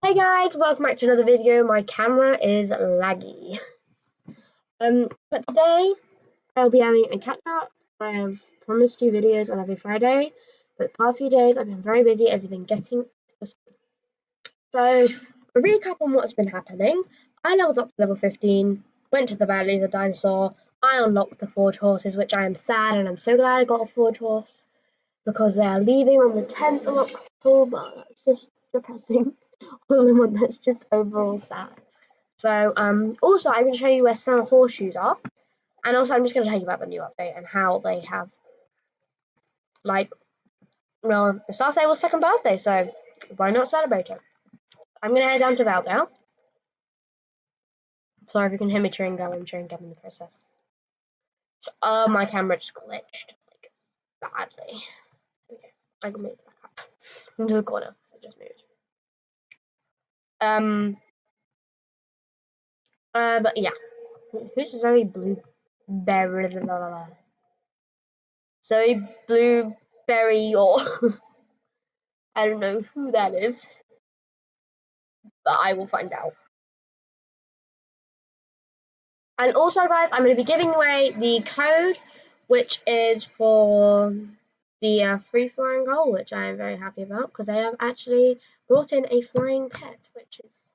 Hey guys, welcome back to another video. My camera is laggy. But today I'll be having a catch up. I have promised you videos on every Friday, but the past few days I've been very busy as I've been getting to school. So, a recap on what's been happening. I leveled up to level 15, went to the Valley of the Dinosaur, I unlocked the Forge horses, which I am sad and I'm so glad I got a Forge horse because they are leaving on the 10th of October. That's just depressing. All in one, that's just overall sad. So, also I'm going to show you where some horseshoes are, and also I'm just going to tell you about the new update and how they have, it's last Abel's second birthday, so why not celebrate it? I'm going to head down to Valdale. Sorry if you can hear me chewing gum, I'm chewing gum in the process. So, my camera just glitched, badly. Okay, I can move it back up into the corner, so it just moved. But yeah. Who's Zoe Blueberry? Zoe Blueberry, or I don't know who that is, but I will find out. And also, guys, I'm going to be giving away the code, which is for the free flying goal, which I am very happy about because they have actually brought in a flying pet, which is,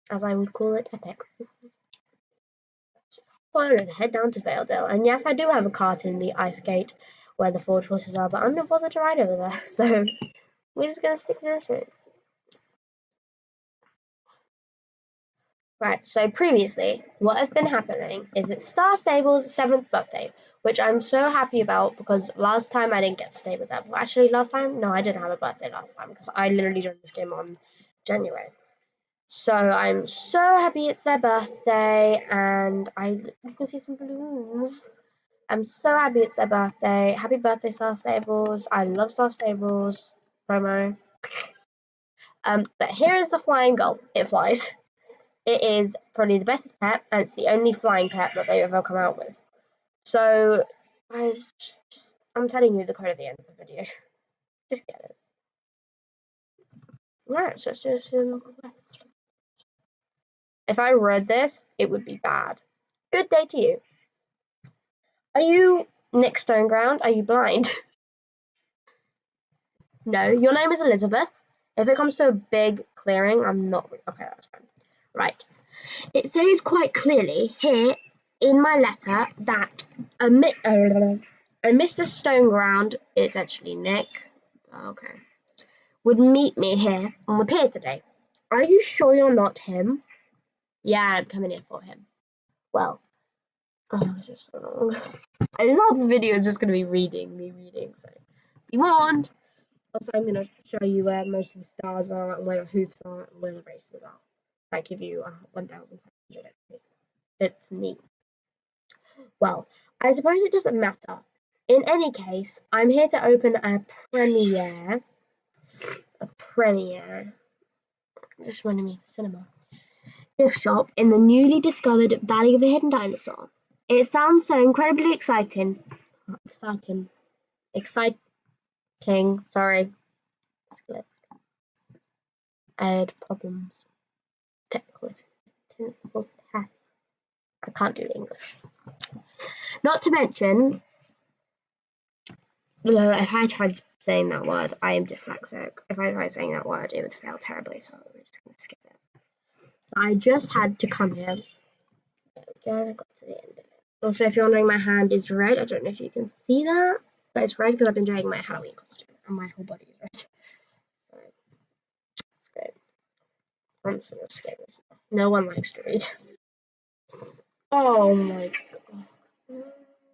as I would call it, epic. And head down to Valedale. And yes, I do have a cart in the ice gate where the Forge horses are, but I'm not bothered to ride over there, so we're just gonna stick to this route. Right, so previously, what has been happening is it's Star Stable's 7th birthday, which I'm so happy about because last time I didn't get to stay with them. Well, actually, last time? No, I didn't have a birthday last time because I literally joined this game on January. So I'm so happy it's their birthday, and you can see some balloons. I'm so happy it's their birthday. Happy birthday, Star Stables. I love Star Stables promo. But here is the flying gull. It flies. It is probably the best pet, and it's the only flying pet that they've ever come out with. So, guys, I'm telling you the code at the end of the video. Just get it. Right, so let's do some quests. If I read this, it would be bad. Good day to you. Are you Nick Stoneground? Are you blind? No, your name is Elizabeth. If it comes to a big clearing, I'm not. Okay, that's fine. Right. It says quite clearly here in my letter that a Mr. Stoneground, it's actually Nick, okay, would meet me here on the pier today. Are you sure you're not him? Yeah, I'm coming here for him. Well, this is so long. This whole video is just going to be me reading, so be warned. Also, I'm going to show you where most of the stars are, and where the hoofs are, and where the races are. I give you 1,500 XP. It's neat. Well, I suppose it doesn't matter. In any case, I'm here to open a premiere. Just reminding me of a cinema. Gift shop in the newly discovered Valley of the Hidden Dinosaur. It sounds so incredibly exciting. Sorry. I had problems. Technical. I can't do English. Not to mention, if I tried saying that word, I am dyslexic. If I tried saying that word, it would fail terribly, so we're just going to skip it. I just had to come here. There we go, I got to the end of it. Also, if you're wondering, my hand is red. I don't know if you can see that, but it's red because I've been doing my Halloween costume, and my whole body is red. So, it's great. I'm just going to skip this. No one likes to read. Oh my god. You're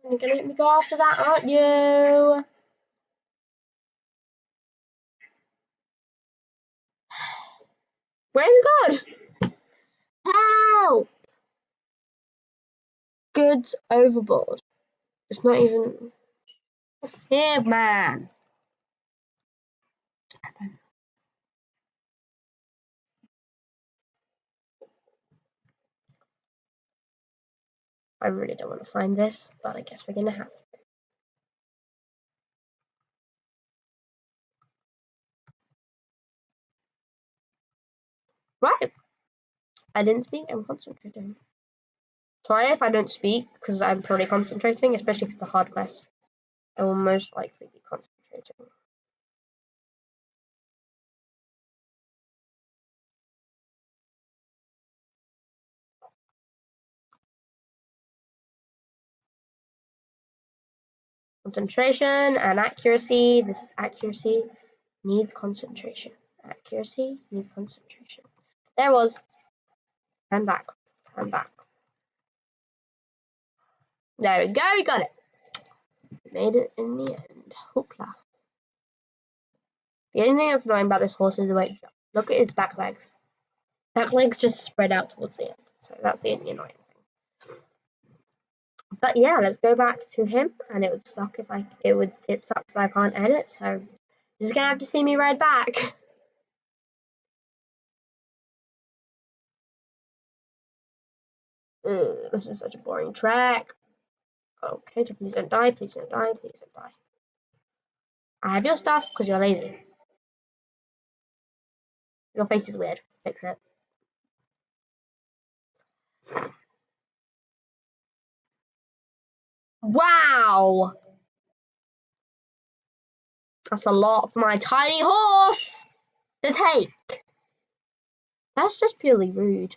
going to let me go after that, aren't you? Where's it gone? Help! Goods overboard. It's not even. Here, man. I really don't want to find this, but I guess we're gonna have to. Right. I didn't speak. I'm concentrating. Sorry if I don't speak because I'm probably concentrating, especially if it's a hard quest. I will most likely be concentrating. Concentration and accuracy. This is accuracy. Needs concentration. Accuracy needs concentration. There was. Turn back. Turn back. There we go. We got it. Made it in the end. Hoopla. The only thing that's annoying about this horse is the way it jumps. Look at its back legs. Back legs just spread out towards the end. So that's the only annoying thing. But yeah, let's go back to him, and it would suck if it sucks that I can't edit, so you're just gonna have to see me ride back. This is such a boring track. Okay, please don't die, please don't die, please don't die. I have your stuff because you're lazy. Your face is weird. Fix it. Wow! That's a lot for my tiny horse to take. That's just purely rude.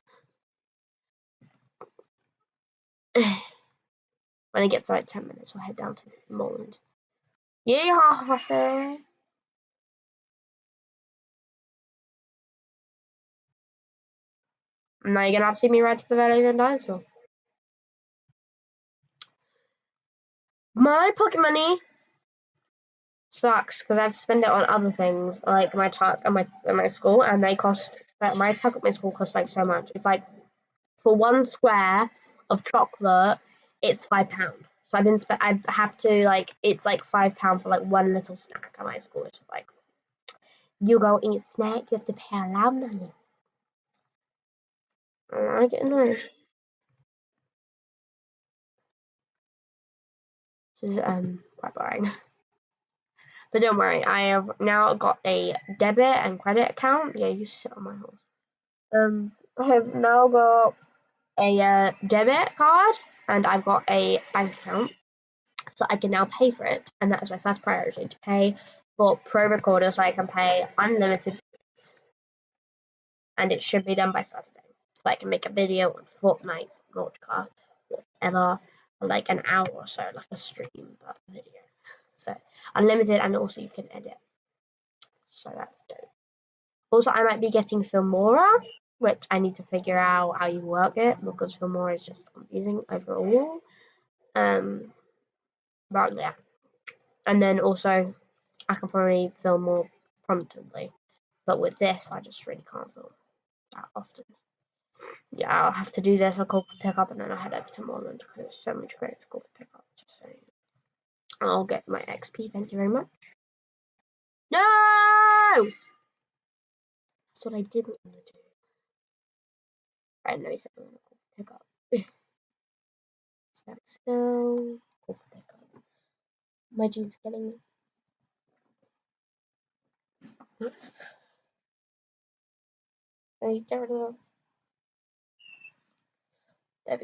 When it gets to like 10 minutes, I'll head down to Moreland. Yeehaw, horsey! Now you're gonna have to see me ride to the Valley of the Dinosaur. My pocket money sucks because I have to spend it on other things like my tuck and my school, and they cost. My tuck at my school costs like so much. It's like for one square of chocolate, it's £5. So I have to like it's like £5 for like one little snack at my school. It's just like you go eat a snack, you have to pay a lot of money. I get annoyed. This is quite boring. But don't worry, I have now got a debit and credit account. Yeah, you sit on my horse. I have now got a debit card and I've got a bank account, so I can now pay for it. And that is my first priority, to pay for Pro Recorder so I can pay unlimited, and it should be done by Saturday. So I can make a video on Fortnite, Nautica, whatever, for like an hour or so, like a stream, but video. So unlimited, and also you can edit. So that's dope. Also, I might be getting Filmora, which I need to figure out how you work it because Filmora is just confusing overall. But yeah, and then also I can probably film more promptly, but with this, I just really can't film that often. Yeah, I'll have to do this. I'll call for pickup, and then I'll head over to Moreland because there's so much great to call for pickup. Just saying. I'll get my XP. Thank you very much. No! That's what I didn't want to do. I know he said I want to call for pickup. Stand still. Call for pickup. My jeans are getting me. There we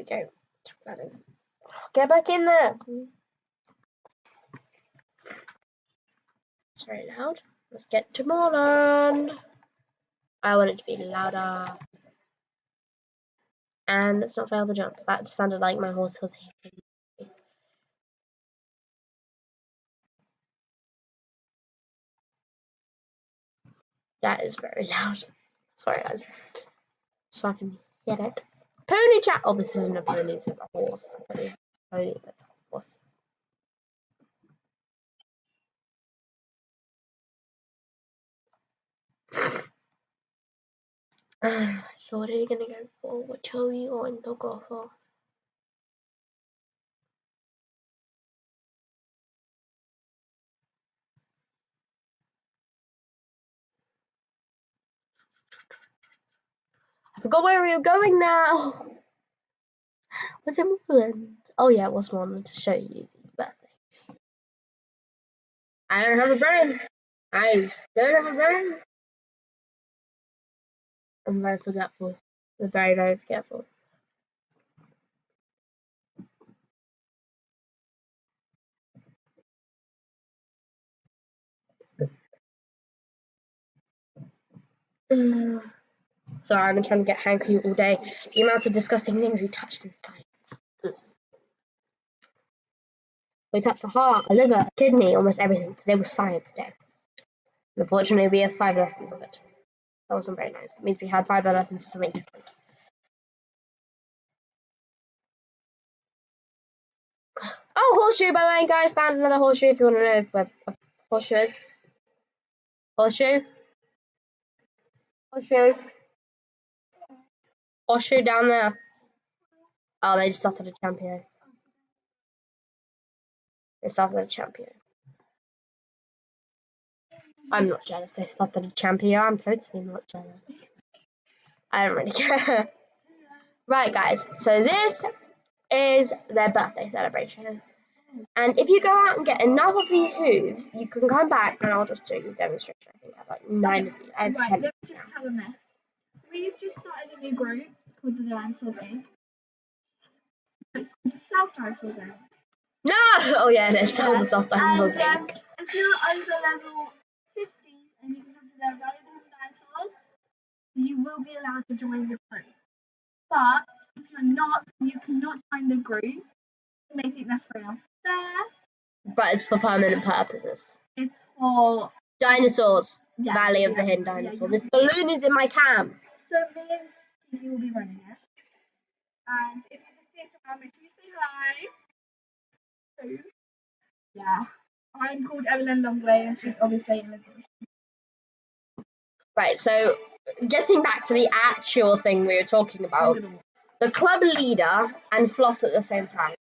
go. Tuck that in. Get back in there. It's very loud. Let's get to Moreland. I want it to be louder. And let's not fail the jump. That sounded like my horse was hitting me. That is very loud. Sorry, guys. So I can hear it. Pony chat. Oh, this isn't a pony. This is a horse. Pony. That's a horse. So what are you gonna go for? What are you going to go for? I forgot where we were going now. Was it Moreland? Oh yeah, it was Moreland to show you the birthday. I don't have a brain. I don't have a brain. I'm very forgetful. I'm very, very forgetful. Sorry, I've been trying to get hanky all day. The amount of disgusting things we touched in science. We touched the heart, a liver, a kidney, almost everything. Today was science day. Unfortunately, we have 5 lessons of it. That wasn't very nice. It means we had 5 lessons of something different. Oh, horseshoe, by the way, guys. Found another horseshoe if you want to know where a horseshoe is. Horseshoe. Horseshoe. Horseshoe down there. Oh, they just started a champion. They started a champion. I'm not jealous. They started a champion. I'm totally not jealous. I don't really care. Right, guys. So this is their birthday celebration. And if you go out and get enough of these hooves, you can come back and I'll just do you a demonstration. I think I have like 9 of these. I have 10. Let me just tell them this. We've just started a new group called the Dinosaurs Inc. It's called the South Dinosaurs Inc. No! Oh yeah, it is. All the South Dinosaurs Inc. If you're under level 50 and you can come to the valuable dinosaurs, you will be allowed to join the group. But if you're not, you cannot join the group. You may think that's very unfair. But it's for permanent purposes. It's for dinosaurs. Yeah, Valley of the Hidden Dinosaur. This balloon is in my camp. So me and Kiki will be running it. And if you just see us around, make sure you say hi. So, yeah. I'm called Evelyn Longley and she's obviously Elizabeth. Right, so getting back to the actual thing we were talking about. The club leader and Floss at the same time.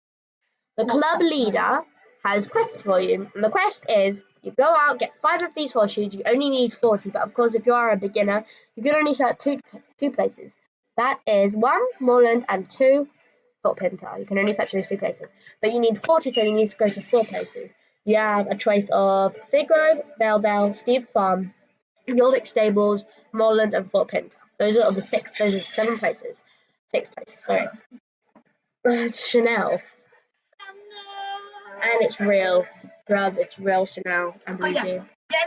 The club leader has quests for you. And the quest is, you go out, get 5 of these horseshoes. You only need 40, but of course if you are a beginner, you can only start two places. That is 1, Moorland, and 2, Fort Pinter. You can only search those 2 places. But you need 40, so you need to go to 4 places. You have a choice of Figgrove, Valedale, Steve Farm, Jorvik Stables, Moorland, and Fort Pinter. Those are the 7 places. 6 places, sorry. It's Chanel. And it's real. Grub, it's real Chanel. I'm Getting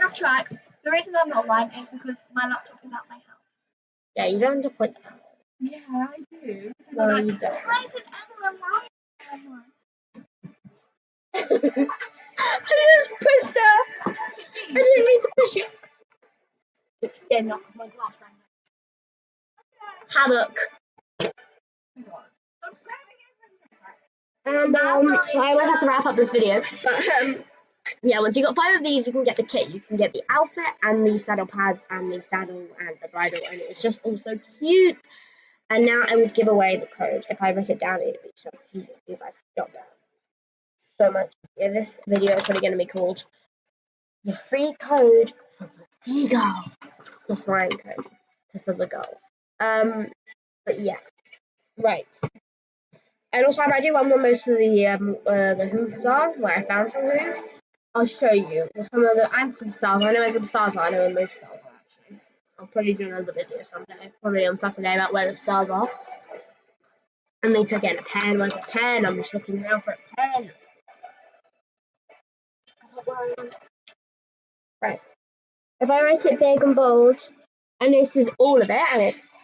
off track. The reason I'm not online is because my laptop is at my house. Yeah, you don't have to put that. Yeah, I do. No, you don't. Why is it online? I just pushed her. I didn't mean to push you. Yeah, knock my glass right now. Havoc. And so I might have to wrap up this video. But yeah, once you got 5 of these, you can get the kit. You can get the outfit and the saddle pads and the saddle and the bridle, and it's just all so cute. And now I will give away the code. If I write it down, it'd be so easy for you guys to jot down. So much. Yeah, this video is probably going to be called the free code for the seagull, the flying code for the gull. But yeah, right. And also, if I do one where most of the hooves are, where I found some hooves, I'll show you some of the and some stars. I know where some stars are. I know where most stars are actually. I'll probably do another video someday, probably on Saturday, about where the stars are. And later again, a pen. Where's a pen? I'm just looking around for a pen. Right. If I write it big and bold, and this is all of it, and it's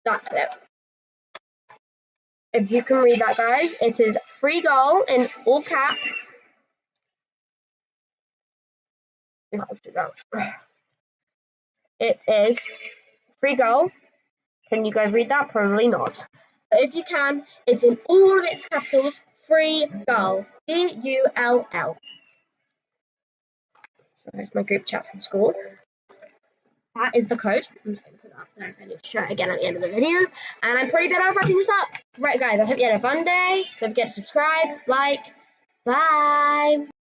that's it. If you can read that, guys, it is free goal in all caps. It is free goal. Can you guys read that? Probably not. But if you can, it's in all of its capitals. Free goal. Gull. So there's my group chat from school. That is the code. I'm just going to put that up there if I need to show it again at the end of the video. And I'm pretty good at wrapping this up. Right, guys, I hope you had a fun day. Don't forget to subscribe, like. Bye.